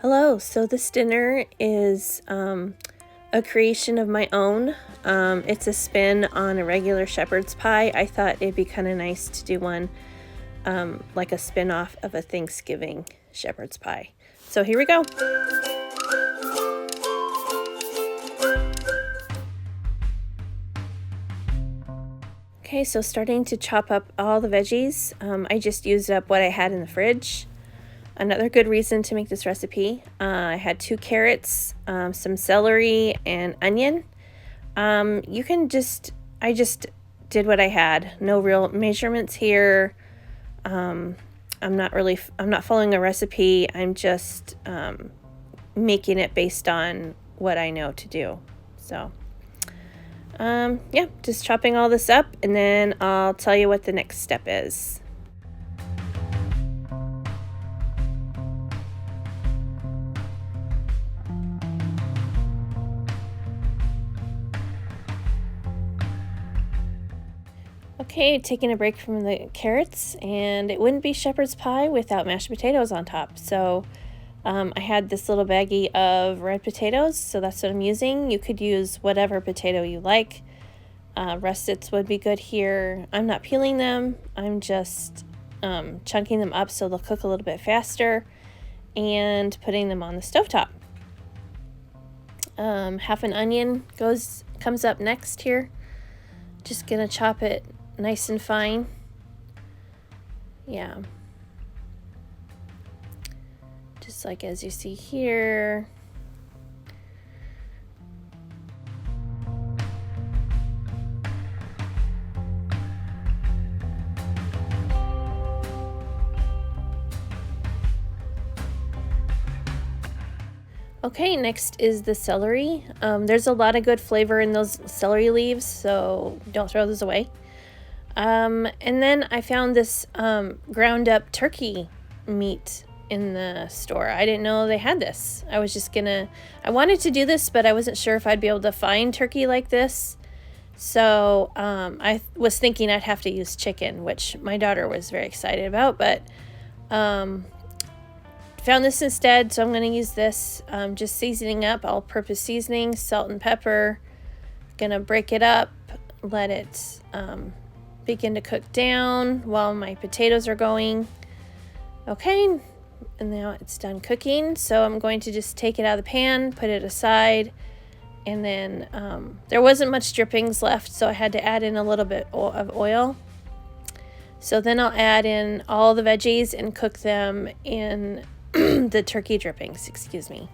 Hello, so this dinner is a creation of my own. It's a spin on a regular shepherd's pie. I thought it'd be kind of nice to do one like a spin-off of a Thanksgiving shepherd's pie. So here we go. Okay, so starting to chop up all the veggies. I just used up what I had in the fridge. Another good reason to make this recipe, I had 2 carrots, some celery, and onion. I just did what I had. No real measurements here. I'm not following a recipe. I'm just making it based on what I know to do. So, yeah, just chopping all this up, and then I'll tell you what the next step is. Okay, taking a break from the carrots, and it wouldn't be shepherd's pie without mashed potatoes on top. So I had this little baggie of red potatoes, so that's what I'm using. You could use whatever potato you like. Russets would be good here. I'm not peeling them. I'm just chunking them up so they'll cook a little bit faster and putting them on the stovetop. Half an onion comes up next here. Just gonna chop it nice and fine. Yeah. Just like as you see here. Okay, next is the celery. There's a lot of good flavor in those celery leaves, so don't throw those away. And then I found this ground up turkey meat in the store. I didn't know they had this. I wanted to do this, but I wasn't sure if I'd be able to find turkey like this. So I was thinking I'd have to use chicken, which my daughter was very excited about, but found this instead, so I'm going to use this. Just seasoning up, all-purpose seasoning, salt and pepper. Gonna break it up, let it begin to cook down while my potatoes are going. Okay, and now it's done cooking, so I'm going to just take it out of the pan, put it aside, and then there wasn't much drippings left, so I had to add in a little bit of oil. So then I'll add in all the veggies and cook them in the turkey drippings, excuse me.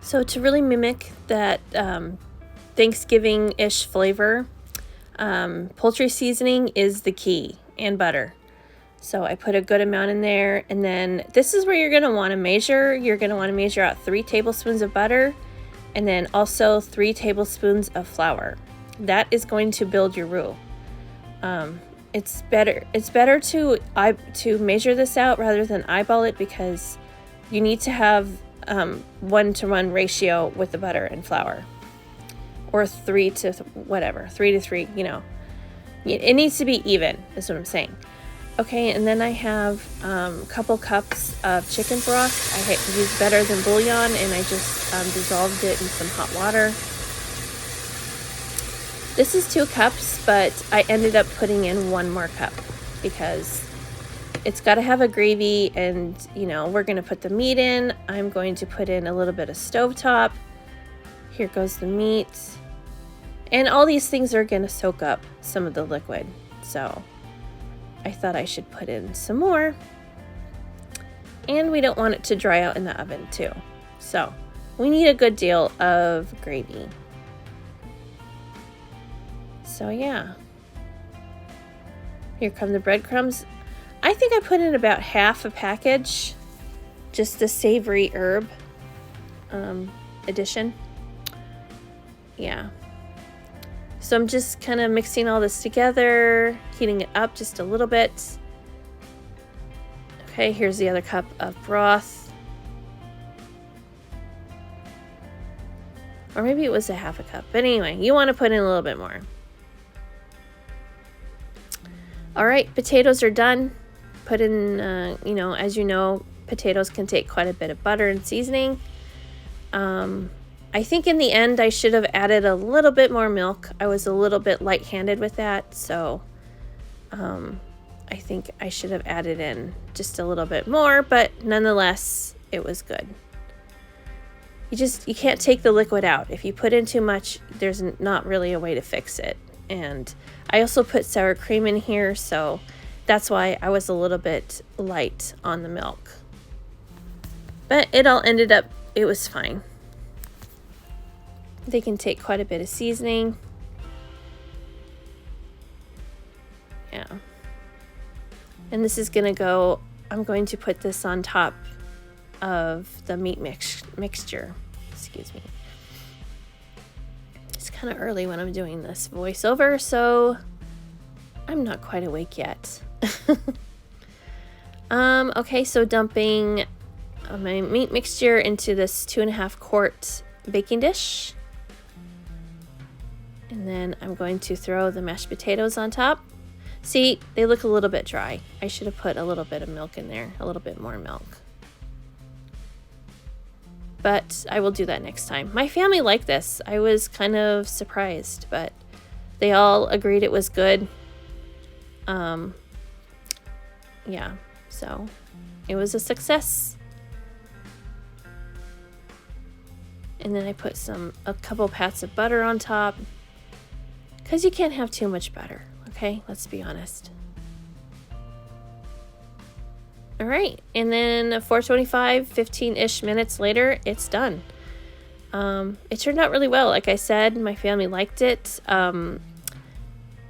So to really mimic that Thanksgiving-ish flavor, poultry seasoning is the key, and butter. So I put a good amount in there, and then this is where you're going to want to measure. You're going to want to measure out 3 tablespoons of butter, and then also 3 tablespoons of flour. That is going to build your roux. It's better to measure this out rather than eyeball it, because you need to have 1-to-1 ratio with the butter and flour, or 3 to 3, you know, it needs to be even, is what I'm saying. Okay, and then I have a couple cups of chicken broth. I use better than bouillon, and I just dissolved it in some hot water. This is 2 cups, but I ended up putting in 1 more cup because it's got to have a gravy, and you know, we're going to put the meat in. I'm going to put in a little bit of stovetop. Here goes the meat. And all these things are going to soak up some of the liquid. So I thought I should put in some more. And we don't want it to dry out in the oven too. So we need a good deal of gravy. So yeah. Here come the breadcrumbs. I think I put in about half a package, just the savory herb addition. Yeah. So I'm just kind of mixing all this together, heating it up just a little bit. Okay, here's the other cup of broth. Or maybe it was a half a cup. But anyway, you want to put in a little bit more. All right, potatoes are done. Put in, as you know, potatoes can take quite a bit of butter and seasoning. I think in the end I should have added a little bit more milk. I was a little bit light-handed with that, so I think I should have added in just a little bit more, but nonetheless, it was good. You can't take the liquid out. If you put in too much, there's not really a way to fix it. And I also put sour cream in here, so that's why I was a little bit light on the milk. But it all ended up, it was fine. They can take quite a bit of seasoning. Yeah. And this is gonna go, I'm going to put this on top of the meat mixture. Excuse me. It's kind of early when I'm doing this voiceover, so I'm not quite awake yet. Okay, so dumping my meat mixture into this 2.5 quart baking dish. And then I'm going to throw the mashed potatoes on top. See, they look a little bit dry. I should have put a little bit of milk in there, a little bit more milk. But I will do that next time. My family liked this. I was kind of surprised, but they all agreed it was good. Yeah, so it was a success. And then I put a couple pats of butter on top, because you can't have too much butter, okay? Let's be honest. All right, and then 425, 15-ish minutes later, it's done. It turned out really well. Like I said, my family liked it.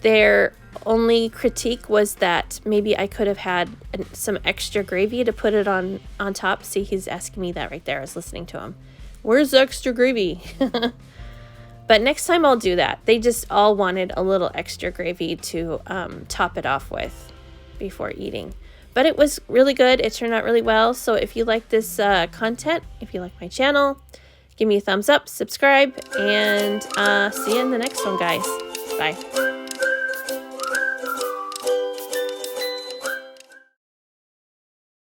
Their only critique was that maybe I could have had some extra gravy to put it on top. See, he's asking me that right there. I was listening to him. Where's the extra gravy? But next time I'll do that. They just all wanted a little extra gravy to top it off with before eating. But it was really good. It turned out really well. So if you like this content, if you like my channel, give me a thumbs up, subscribe, and see you in the next one, guys. Bye.